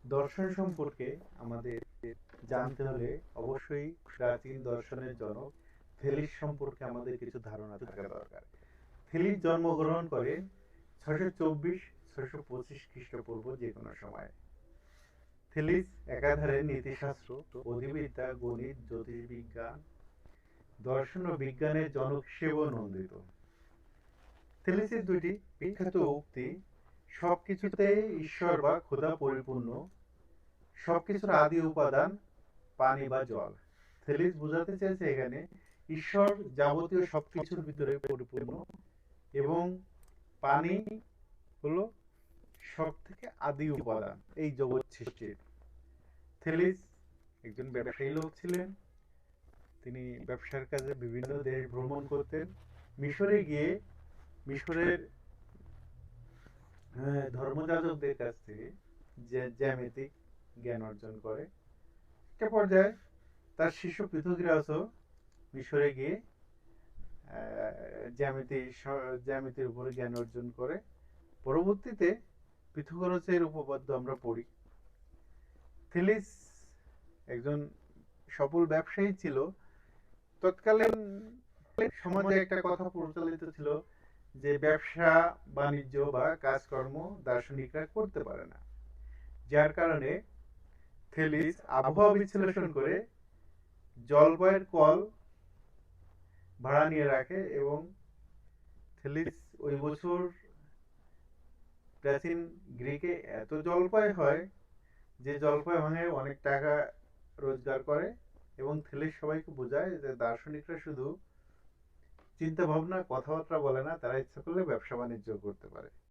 দর্শন সম্পর্কে আমাদের জানতে হলে অবশ্যই প্রাচীন দর্শনের জনক থেলিস সম্পর্কে আমাদের কিছু ধারণা থাকা দরকার। থেলিস জন্মগ্রহণ করেন 624-625 খ্রিস্টপূর্ব যে কোনো সময়। থেলিস একাধারে নীতিশাস্ত্র, অধিবিদ্যা, গণিত, জ্যোতির্বিজ্ঞান, দর্শন ও বিজ্ঞানের জনক হিসেবেও নন্দিত। থেলিসের দুইটি বিখ্যাত উক্তি, সবকিছুতে ঈশ্বর বা খোদা পরিপূর্ণ, সবকিছুর আদি উপাদান পানি বা জল। থেলিস বোঝাতে চেয়েছে এখানে ঈশ্বর যাবতীয় সবকিছুর ভিতরে পরিপূর্ণ এবং পানি হলো সব থেকে আদি উপাদান এই জগৎ সৃষ্টির। থেলিস একজন ব্যবসায়ী লোক ছিলেন। তিনি ব্যবসার কাজে বিভিন্ন দেশ ভ্রমণ করতেন। মিশরে গিয়ে মিশরের ধর্মযাজকদের কাছ থেকে যে জ্যামিতিক জ্ঞান অর্জন করে। একটা পর্যায়ে তার শিষ্য পৃথুগ্রাসও মিশরে গিয়ে জ্যামিতির উপরে জ্ঞান অর্জন করে। পরবর্তীতে পিথাগোরাসের উপপাদ্য আমরা পড়ি। থেলিস একজন সফল ব্যবসায়ী ছিল। তৎকালীন সমাজে একটা কথা প্রচলিত ছিল যে ব্যবসা বাণিজ্য বা কাজকর্ম দার্শনিকরা করতে পারে না, যার কারণে থেলিস আবহাওয়া বিশ্লেষণ করে জলবায়ুর কল ভাড়া নিয়ে রাখে এবং থেলিস ওই বছর প্রাচীন গ্রিকে এত জলপাই হয় যে জলপাই ভাঙে অনেক টাকা রোজগার করে এবং থেলিস সবাইকে বোঝায় যে দার্শনিকরা শুধু চিন্তা ভাবনা কথাবার্তা বলে না, তারা ইচ্ছা করলে ব্যবসা বাণিজ্য করতে পারে।